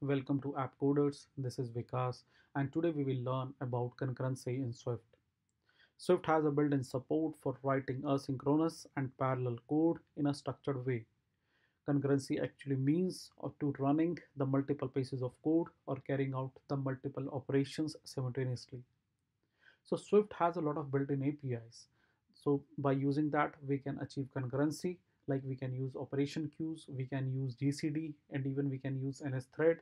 welcome to App Coders. This is Vikas, and today we will learn about concurrency in Swift. Swift has a built in support for writing asynchronous and parallel code in a structured way. Concurrency actually means to running the multiple pieces of code or carrying out the multiple operations simultaneously. So Swift has a lot of built-in APIs. So by using that, we can achieve concurrency, like we can use operation queues, we can use GCD, and even we can use NS thread.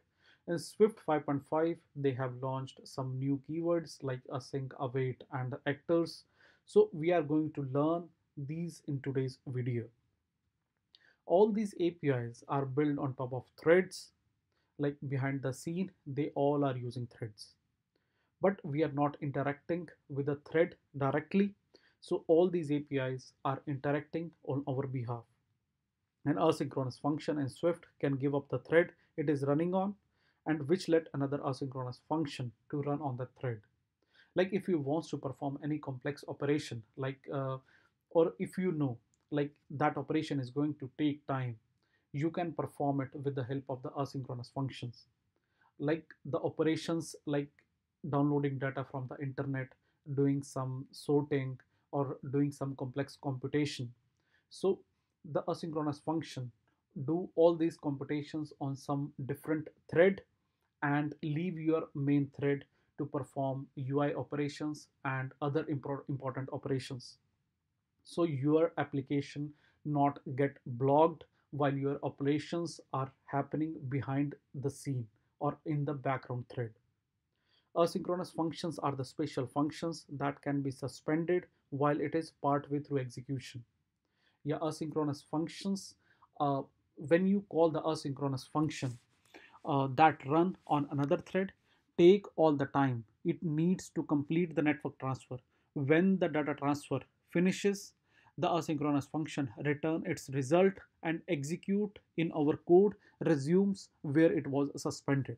In Swift 5.5, they have launched some new keywords like async, await, and actors. So we are going to learn these in today's video. All these APIs are built on top of threads, like behind the scene, they all are using threads, but we are not interacting with the thread directly. So all these APIs are interacting on our behalf. An asynchronous function in Swift can give up the thread it is running on, and which let another asynchronous function to run on the thread. Like if you want to perform any complex operation, or if you know like that operation is going to take time, you can perform it with the help of the asynchronous functions, like the operations like downloading data from the internet, doing some sorting, or doing some complex computation. So the asynchronous function do all these computations on some different thread and leave your main thread to perform UI operations and other important operations, so your application not get blocked while your operations are happening behind the scene or in the background thread. Asynchronous functions are the special functions that can be suspended while it is partway through execution. Yeah, asynchronous functions, uh, when you call the asynchronous function that run on another thread, take all the time it needs to complete the network transfer. When the data transfer finishes, the asynchronous function return its result and execute in our code resumes where it was suspended.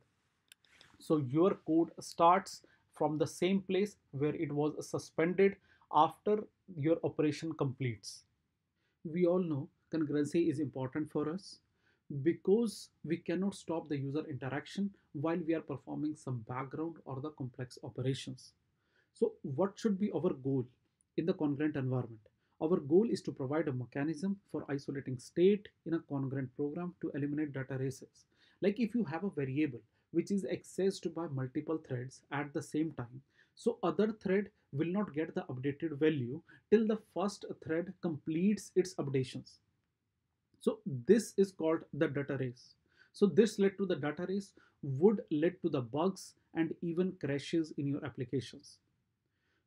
So your code starts from the same place where it was suspended after your operation completes. We all know concurrency is important for us because we cannot stop the user interaction while we are performing some background or the complex operations. So what should be our goal in the congruent environment? Our goal is to provide a mechanism for isolating state in a congruent program to eliminate data races. Like if you have a variable which is accessed by multiple threads at the same time, so other thread will not get the updated value till the first thread completes its updations. So this is called the data race. So this led to the data race would lead to the bugs and even crashes in your applications.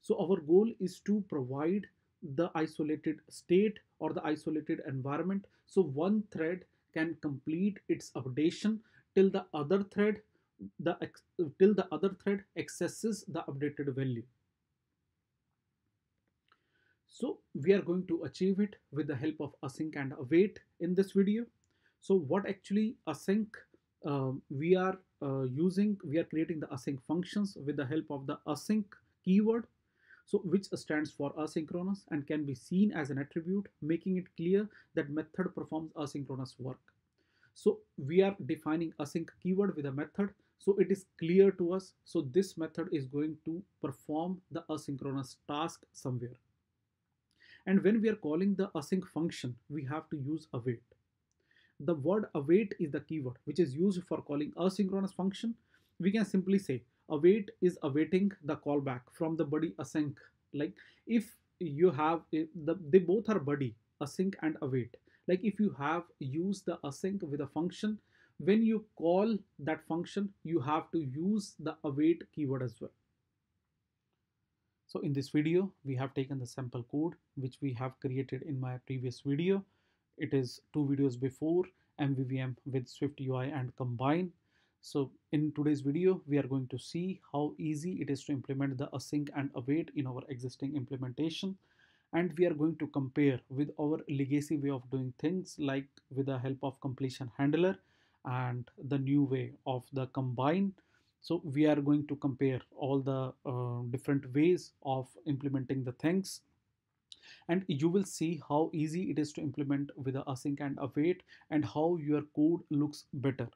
So our goal is to provide the isolated state or the isolated environment. So one thread can complete its updation till the other thread the till the other thread accesses the updated value. So we are going to achieve it with the help of async and await in this video. So what actually async we are using, we are creating the async functions with the help of the async keyword, so which stands for asynchronous and can be seen as an attribute, making it clear that method performs asynchronous work. So we are defining async keyword with a method, so it is clear to us. So this method is going to perform the asynchronous task somewhere. And when we are calling the async function, we have to use await. The word await is the keyword which is used for calling asynchronous function. We can simply say await is awaiting the callback from the body async. Like if you have they both are body async and await. Like if you have used the async with a function, when you call that function, you have to use the await keyword as well. So in this video, we have taken the sample code which we have created in my previous video. It is 2 videos before, MVVM with SwiftUI and Combine. So in today's video, we are going to see how easy it is to implement the async and await in our existing implementation. And we are going to compare with our legacy way of doing things, like with the help of completion handler and the new way of the combine. So we are going to compare all the different ways of implementing the things, and you will see how easy it is to implement with the async and await and how your code looks better.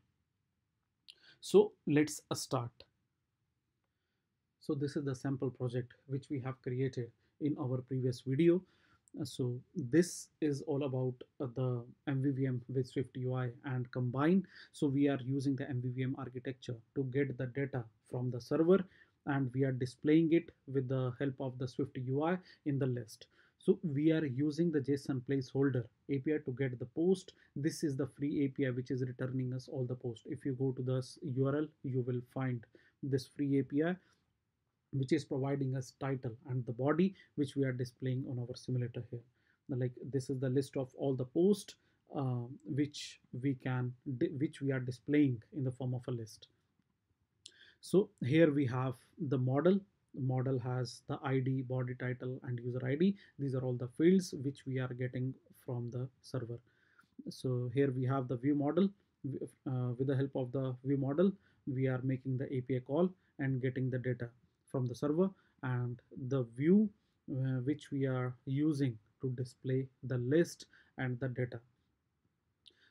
So let's start. So this is the sample project which we have created in our previous video. So this is all about the MVVM with SwiftUI and Combine. So we are using the MVVM architecture to get the data from the server, and we are displaying it with the help of the SwiftUI in the list. So we are using the JSON placeholder API to get the post. This is the free API which is returning us all the post. If you go to this URL, you will find this free API which is providing us title and the body which we are displaying on our simulator here. Like this is the list of all the posts which we are displaying in the form of a list. So here we have the model. The model has the ID, body title, and user ID. These are all the fields which we are getting from the server. So here we have the view model. With the help of the view model, we are making the API call and getting the data from the server, and the view which we are using to display the list and the data.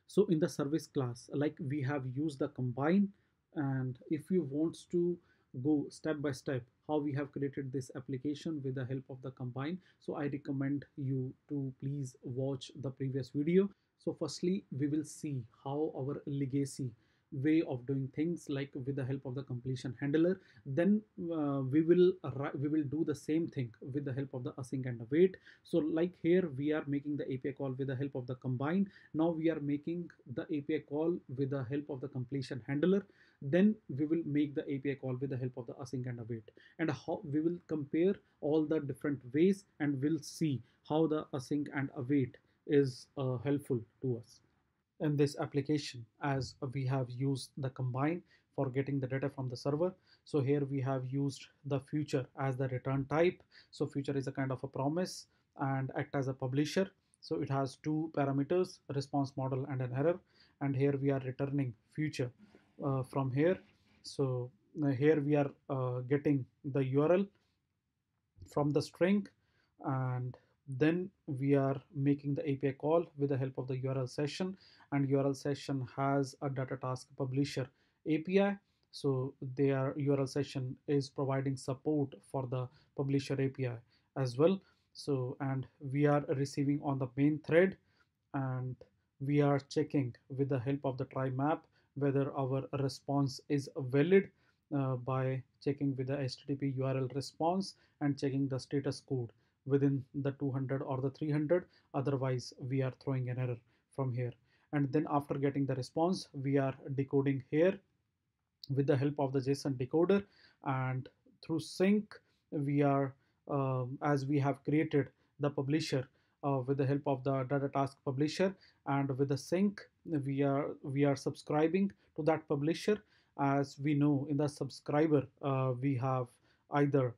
So in the service class, like we have used the combine, and if you want to go step by step how we have created this application with the help of the combine, so I recommend you to please watch the previous video. So firstly, we will see how our legacy way of doing things, like with the help of the completion handler. Then we will do the same thing with the help of the async and await. So like here we are making the API call with the help of the combine. Now we are making the API call with the help of the completion handler. Then we will make the API call with the help of the async and await, and how we will compare all the different ways, and we'll see how the async and await is helpful to us in this application, as we have used the combine for getting the data from the server. So here we have used the future as the return type. So future is a kind of a promise and act as a publisher. So it has two parameters, a response model and an error, and here we are returning future from here. So here we are getting the URL from the string, and then we are making the API call with the help of the URL session, and URL session has a data task publisher API. So their URL session is providing support for the publisher API as well. So and we are receiving on the main thread, and we are checking with the help of the try map whether our response is valid by checking with the HTTP URL response and checking the status code within the 200 or the 300. Otherwise, we are throwing an error from here. And then after getting the response, we are decoding here with the help of the JSON decoder, and through sync we are as we have created the publisher with the help of the data task publisher, and with the sync we are subscribing to that publisher. As we know, in the subscriber we have either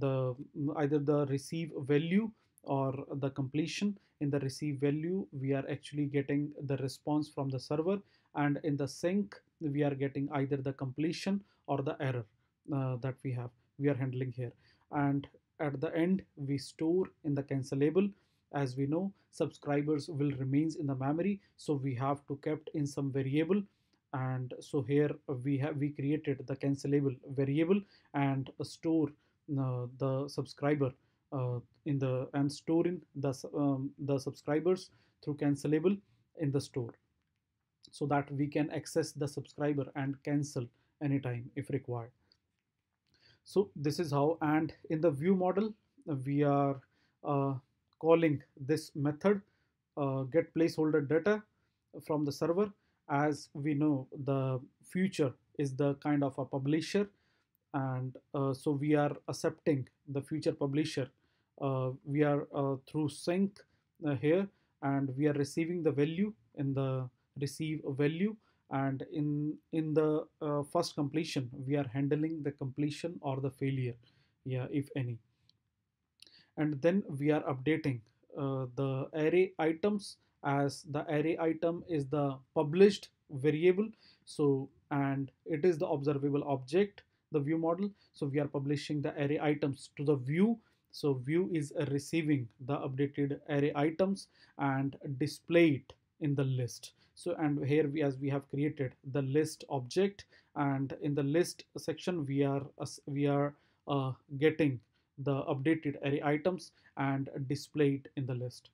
the either the receive value or the completion. In the receive value we are actually getting the response from the server, and in the sync we are getting either the completion or the error that we are handling here. And at the end we store in the cancelable. As we know, subscribers will remains in the memory, so we have to kept in some variable. And so here we created the cancelable variable and store the subscriber in the and storing the subscribers through cancelable in the store, so that we can access the subscriber and cancel anytime if required. So this is how. And in the view model we are uh, calling this method get placeholder data from the server. As we know, the future is the kind of a publisher, and so we are accepting the future publisher. We are through sync here, and we are receiving the value in the receive value. And in the first completion we are handling the completion or the failure, yeah, if any. And then we are updating the array items, as the array item is the published variable. So and it is the observable object, the view model. So we are publishing the array items to the view. So view is receiving the updated array items and display it in the list. So and here as we have created the list object, and in the list section we are getting the updated array items and display it in the list.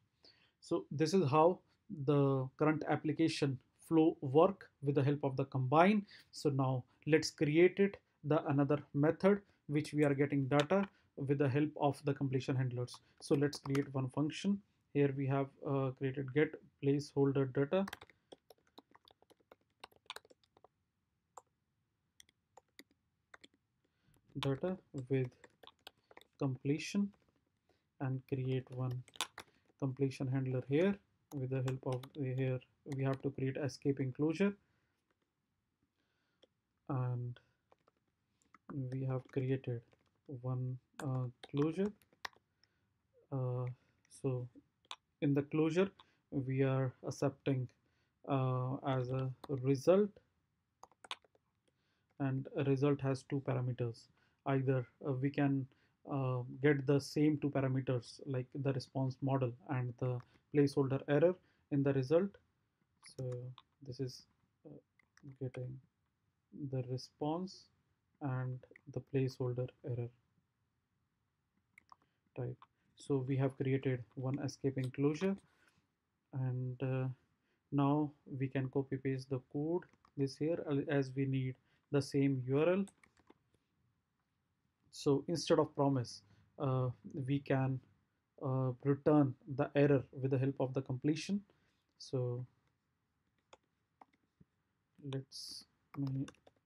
So this is how the current application flow work with the help of the combine. So now let's create it the another method which we are getting data with the help of the completion handlers. So let's create one function. Here we have created get placeholder data with completion, and create one completion handler here with the help of here we have to create escape enclosure, and we have created one closure. So in the closure we are accepting as a result, and a result has two parameters. Either we can get the same two parameters like the response model and the placeholder error in the result. So this is uh, getting the response and the placeholder error type. So we have created one escape enclosure, and now we can copy paste the code this here as we need the same URL. So instead of promise, we can return the error with the help of the completion. So let's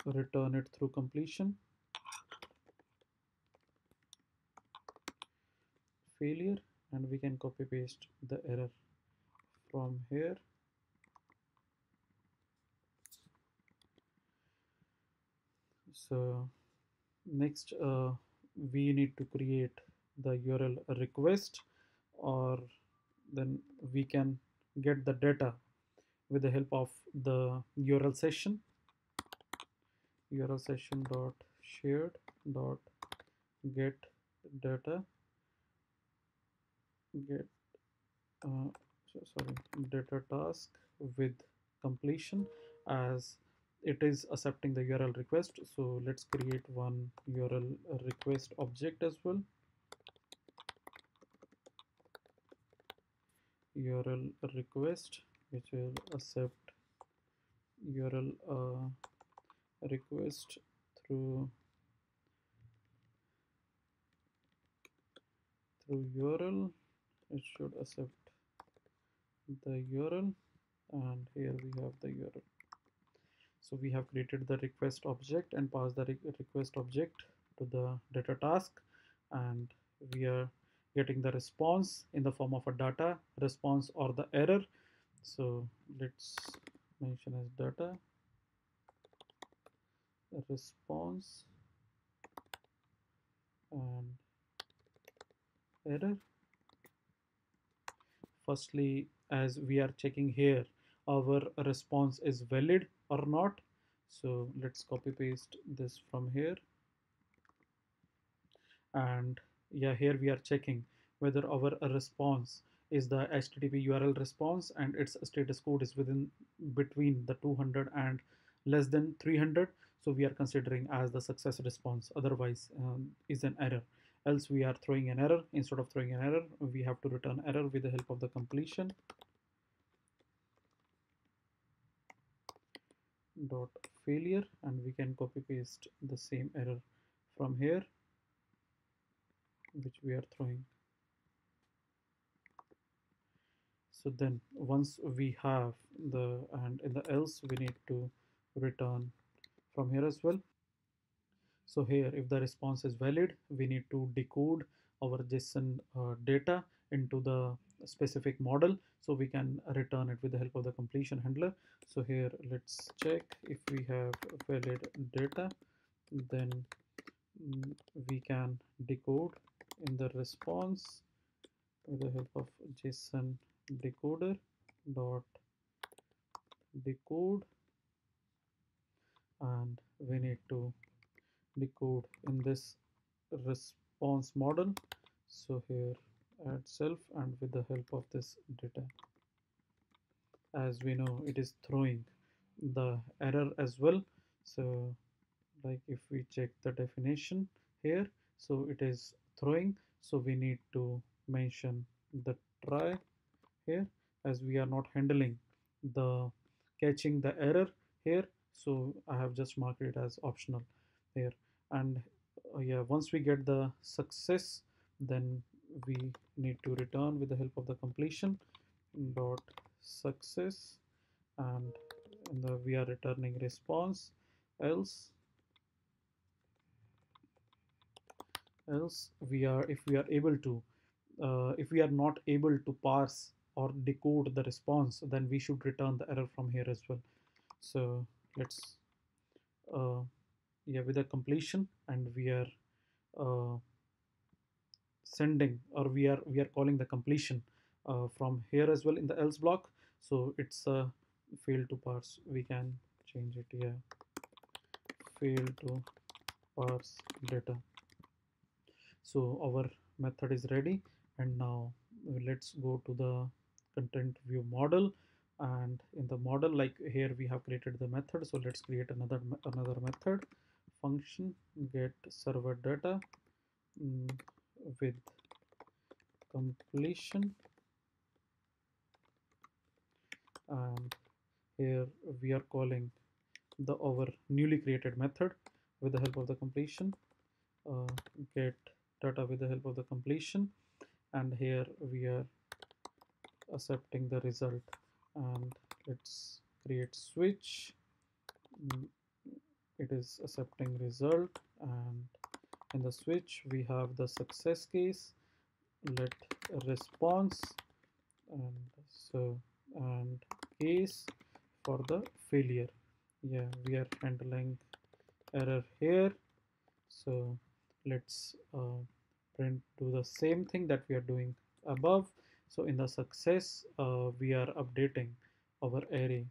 return it through completion failure, and we can copy paste the error from here. So next we need to create the URL request, or then we can get the data with the help of the URL session. URL session dot shared dot get data get sorry data task with completion, as it is accepting the URL request. So let's create one URL request object as well. URL request which will accept URL request through URL. It should accept the URL, and here we have the URL. So we have created the request object and passed the request object to the data task, and we are getting the response in the form of a data response or the error. So let's mention as data response and error. Firstly, as we are checking here, our response is valid or not. So let's copy paste this from here, and yeah, here we are checking whether our response is the HTTP URL response and its status code is within between the 200 and less than 300. So we are considering as the success response, otherwise is an error. Else we are throwing an error. Instead of throwing an error, we have to return error with the help of the completion dot failure, and we can copy paste the same error from here which we are throwing. So then once we have the, and in the else we need to return from here as well. So here if the response is valid, we need to decode our JSON data into the specific model, so we can return it with the help of the completion handler. So here let's check if we have valid data, then we can decode in the response with the help of JSON decoder dot decode, and we need to decode in this response model. So here add self, and with the help of this data, as we know it is throwing the error as well. So like if we check the definition here, so it is throwing, so we need to mention the try here, as we are not handling the catching the error here, so I have just marked it as optional here. And yeah, once we get the success, then we need to return with the help of the completion dot success, and we are returning response. Else else we are, if we are able to if we are not able to parse or decode the response, then we should return the error from here as well. So let's uh, yeah, with the completion, and we are uh, sending, or we are calling the completion from here as well in the else block. So it's failed to parse, we can change it, yeah, fail to parse data. So our method is ready, and now let's go to the content view model. And in the model, like here we have created the method, so let's create another method function get server data, mm, with completion. And here we are calling the our newly created method with the help of the completion, uh, get data with the help of the completion. And here we are accepting the result, and let's create switch. Mm, it is accepting result, and in the switch we have the success case, let response, and so, and case for the failure. Yeah, we are handling error here. So let's print to the same thing that we are doing above. So in the success, we are updating our array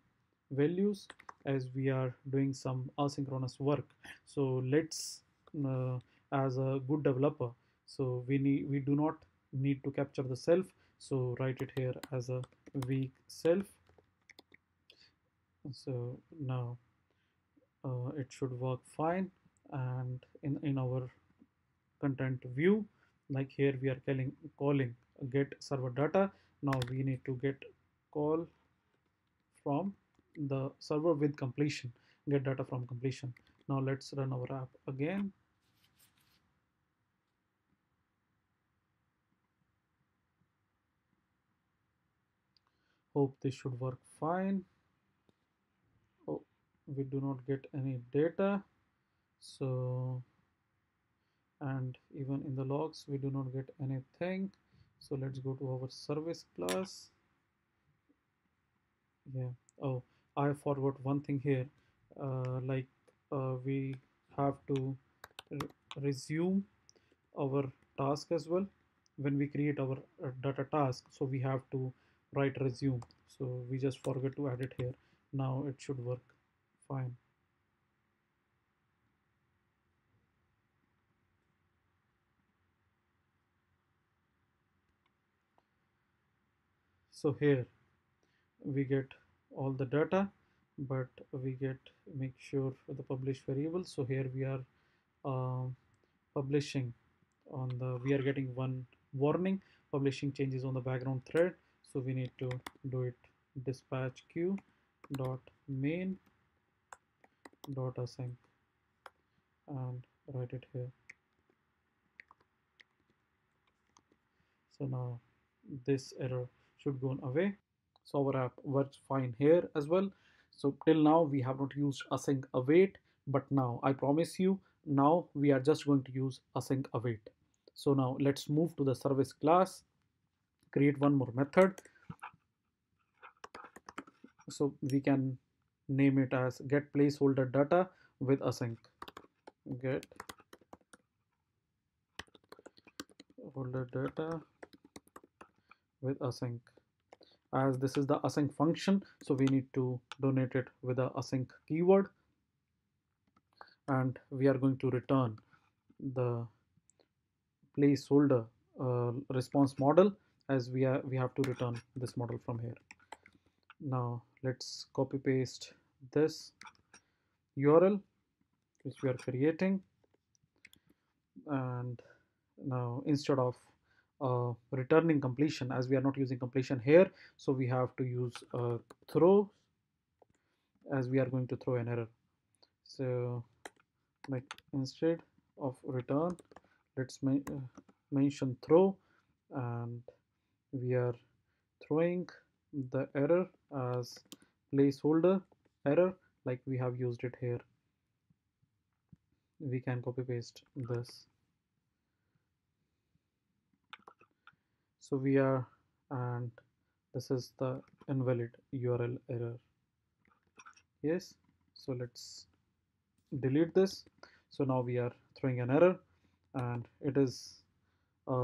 values, as we are doing some asynchronous work. So let's uh, as a good developer, so we do not need to capture the self, so write it here as a weak self. So now it should work fine. And in our content view, like here we are calling get server data. Now we need to get call from the server with completion, get data from completion. Now let's run our app again. Hope this should work fine. Oh, we do not get any data. So, and even in the logs we do not get anything. So let's go to our service class. Yeah. Oh, I forgot one thing here. Like we have to resume our task as well. When we create our data task, so we have to write resume. So we just forget to add it here. Now it should work fine. So here we get all the data, but we get make sure for the publish variable. So here we are um, publishing on the, we are getting one warning, publishing changes on the background thread. So we need to do it dispatch queue dot main dot async, and write it here. So now this error should go away. So our app works fine here as well. So till now we have not used async await, but now I promise you, now we are just going to use async await. So now let's move to the service class, create one more method. So we can name it as get placeholder data with async. Get holder data with async. As this is the async function, so we need to donate it with the async keyword, and we are going to return the placeholder response model, as we have to return this model from here. Now let's copy paste this URL which we are creating, and now instead of returning completion, as we are not using completion here, so we have to use throw, as we are going to throw an error. So like instead of return, let's mention throw, and we are throwing the error as placeholder error, like we have used it here. We can copy paste this. So we are, and this is the invalid URL error. Yes, so let's delete this. So now we are throwing an error, and it is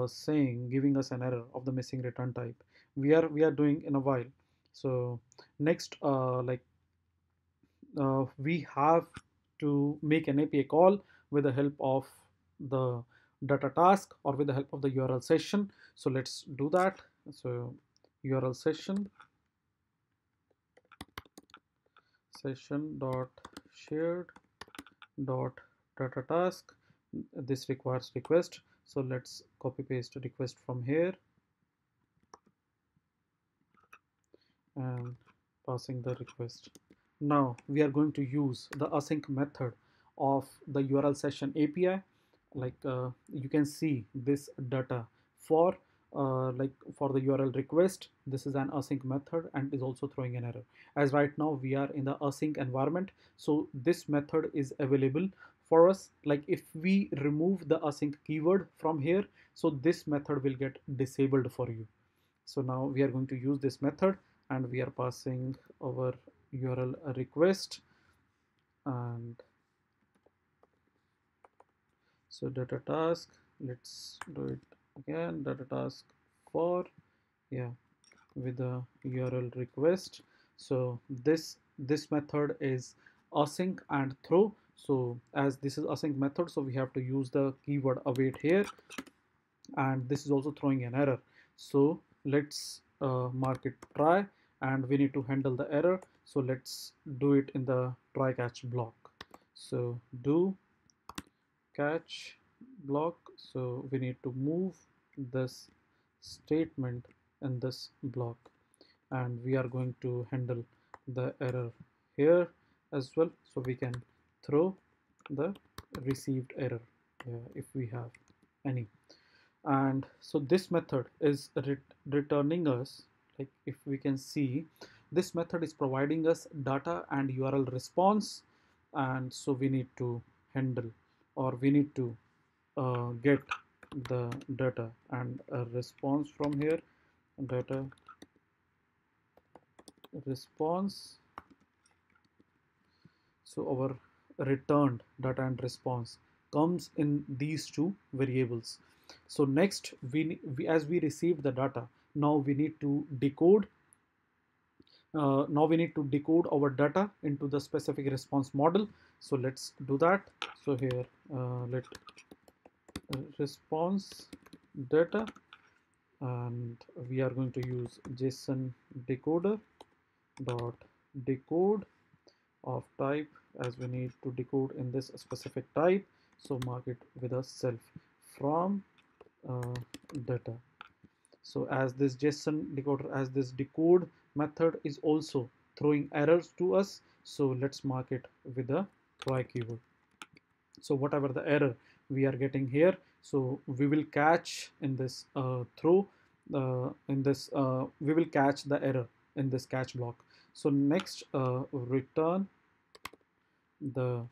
saying, giving us an error of the missing return type. We are doing in a while. So next, we have to make an API call with the help of the data task or with the help of the URL session. So let's do that. So URL session dot shared dot data task. This requires request. So let's copy paste request from here and passing the request. Now we are going to use the async method of the URL session API. Like you can see this data for for the URL request. This is an async method and is also throwing an error. As right now we are in the async environment, so this method is available for us. Like if we remove the async keyword from here, so this method will get disabled for you. So now we are going to use this method, and we are passing our URL request, and so data task, let's do it again, data task for, yeah, with the URL request. So this method is async and throw. So as this is async method, so we have to use the keyword await here, and this is also throwing an error. So let's mark it try, and we need to handle the error. So let's do it in the try catch block. So do catch block. So we need to move this statement in this block, and we are going to handle the error here as well, so we can throw the received error if we have any. And so this method is returning us, like if we can see, this method is providing us data and URL response, and so we need to handle, or we need to get the data and a response from here. Data response, so our returned data and response comes in these two variables. So next we as we received the data, now we need to decode our data into the specific response model. So let's do that. So here let response data, and we are going to use JSON decoder dot decode of type, as we need to decode in this specific type. So mark it with a self from data. So as this JSON decoder, as this decode method is also throwing errors to us, so let's mark it with a try keyword. So whatever the error we are getting here, so we will catch in this we will catch the error in this catch block. So next return the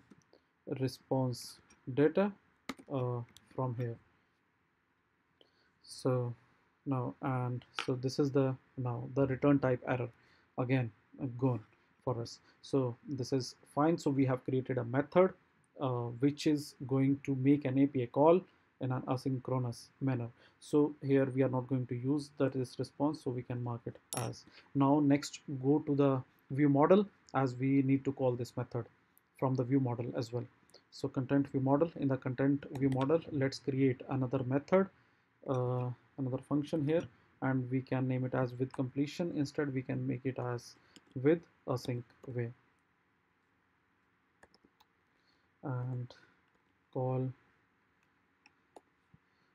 response data from here. So now, and so this is the now the return type error again gone for us. So this is fine. So we have created a method which is going to make an API call in an asynchronous manner. So here we are not going to use this response, so we can mark it as. Now next, go to the view model, as we need to call this method from the view model as well. So content view model, in the content view model, let's create another method, another function here, and we can name it as with completion. Instead we can make it as with async way and call.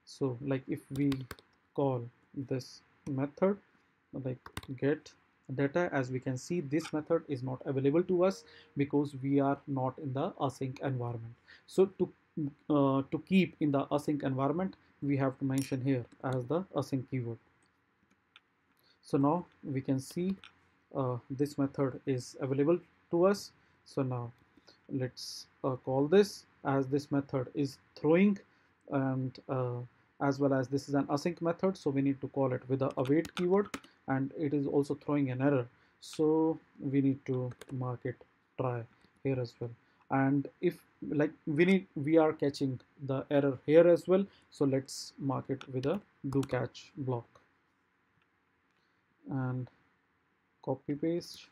So like if we call this method like get data, as we can see this method is not available to us because we are not in the async environment. So to keep in the async environment, we have to mention here as the async keyword. So now we can see this method is available to us. So now let's call this, as this method is throwing, and as well as this is an async method, so we need to call it with the await keyword, and it is also throwing an error, so we need to mark it try here as well. And if like we are catching the error here as well, so let's mark it with a do catch block and copy paste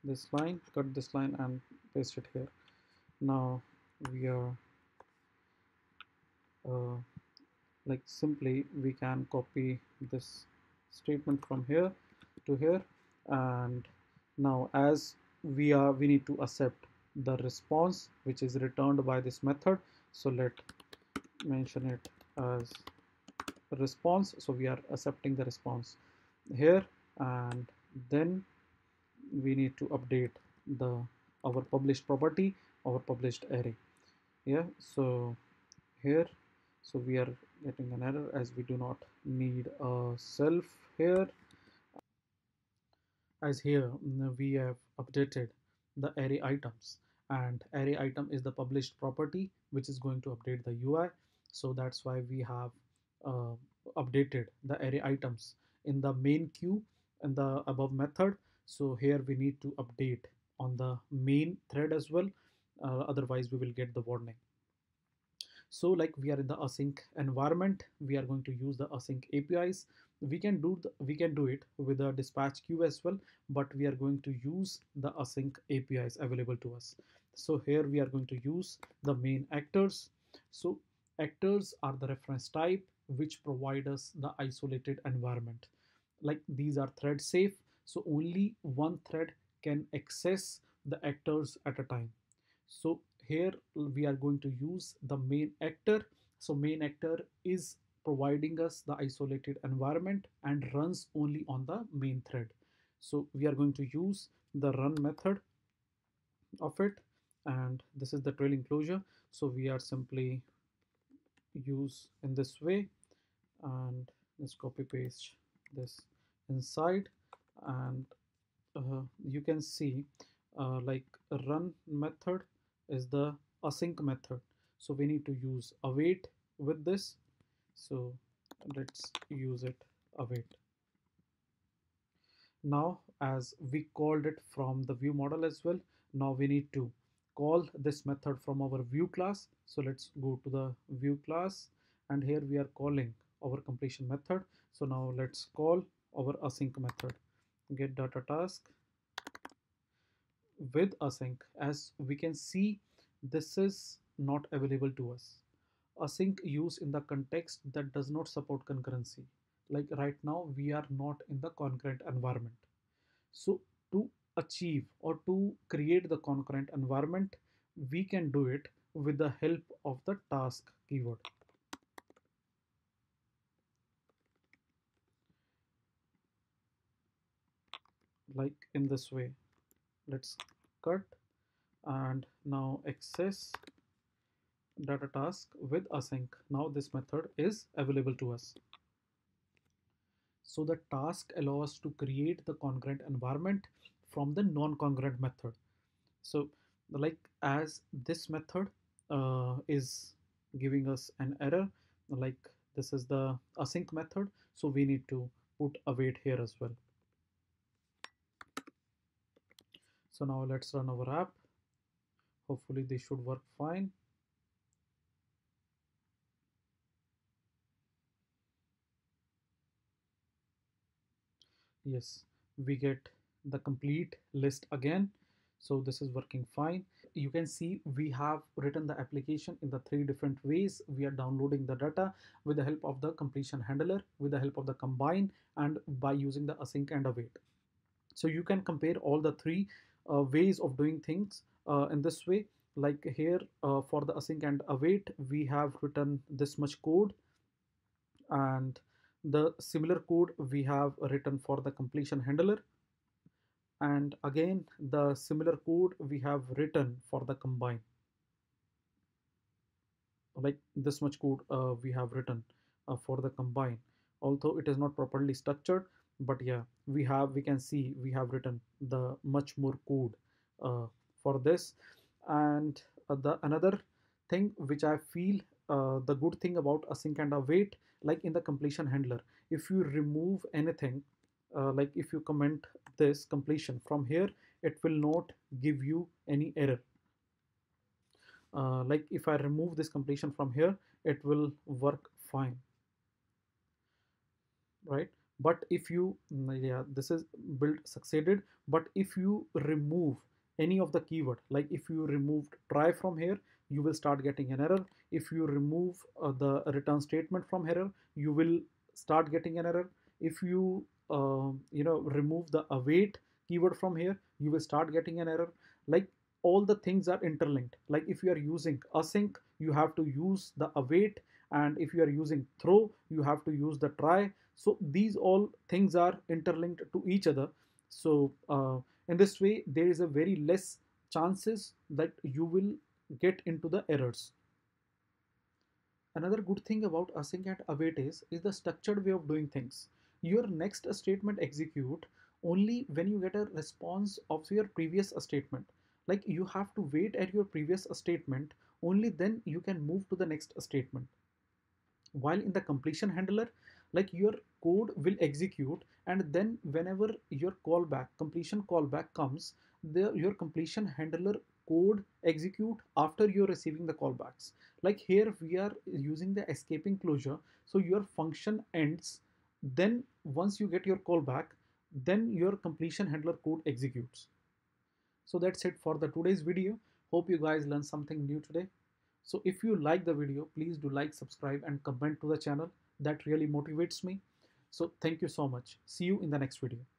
this line, cut this line and paste it here. Now we are uh, like simply we can copy this statement from here to here, and now as we need to accept the response which is returned by this method, so let mention it as response. So we are accepting the response here, and then we need to update the our published property, our published array. Yeah, so here, so we are getting an error as we do not need a self here, as here we have updated the array items, and array item is the published property which is going to update the UI. So that's why we have uh, updated the array items in the main queue and the above method. So here we need to update on the main thread as well, otherwise we will get the warning. So like we are in the async environment, we are going to use the async APIs. We can do it with a dispatch queue as well, but we are going to use the async APIs available to us. So here we are going to use the main actors. So actors are the reference type which provide us the isolated environment. Like these are thread safe, so only one thread can access the actors at a time. So here we are going to use the main actor. So main actor is providing us the isolated environment and runs only on the main thread. So we are going to use the run method of it, and this is the trailing closure. So we are simply use in this way, and let's copy paste this inside, and you can see like a run method is the async method, so we need to use await with this. So let's use it await. Now as we called it from the view model as well, now we need to call this method from our view class. So let's go to the view class, and here we are calling our completion method. So now let's call our async method, get data task with async. As we can see, this is not available to us. Async use in the context that does not support concurrency. Like right now we are not in the concurrent environment. So to achieve or to create the concurrent environment, we can do it with the help of the task keyword, like in this way. Let's cut and now access data task with async. Now this method is available to us. So the task allows us to create the concurrent environment from the non-concurrent method. So like as this method is giving us an error, like this is the async method, so we need to put await here as well. So now let's run our app. Hopefully this should work fine. Yes, we get the complete list again. So this is working fine. You can see we have written the application in the three different ways. We are downloading the data with the help of the completion handler, with the help of the combine, and by using the async and await. So you can compare all the three ways of doing things in this way. Like here for the async and await, we have written this much code, and the similar code we have written for the completion handler, and again the similar code we have written for the combine. Like this much code we have written for the combine, although it is not properly structured, but yeah, we can see we have written the much more code for this. And the another thing which I feel the good thing about async and await, like in the completion handler, if you remove anything, like if you comment this completion from here, it will not give you any error. Like if I remove this completion from here, it will work fine, right? But if you yeah, this is build succeeded, but if you remove any of the keyword, like if you removed try from here, you will start getting an error. If you remove the return statement from here, you will start getting an error. If you remove the await keyword from here, you will start getting an error. Like all the things are interlinked. Like if you are using async, you have to use the await, and if you are using throw, you have to use the try. So these all things are interlinked to each other. So in this way, there is a very less chances that you will get into the errors. Another good thing about async and await is the structured way of doing things. Your next statement execute only when you get a response of your previous statement. Like you have to wait at your previous statement, only then you can move to the next statement. While in the completion handler, like your code will execute, and then whenever your callback completion callback comes, your completion handler code execute after you're receiving the callbacks. Like here we are using the escaping closure, so your function ends, then once you get your callback, then your completion handler code executes. So that's it for the today's video. Hope you guys learned something new today. So if you like the video, please do like, subscribe and comment to the channel. That really motivates me. So thank you so much. See you in the next video.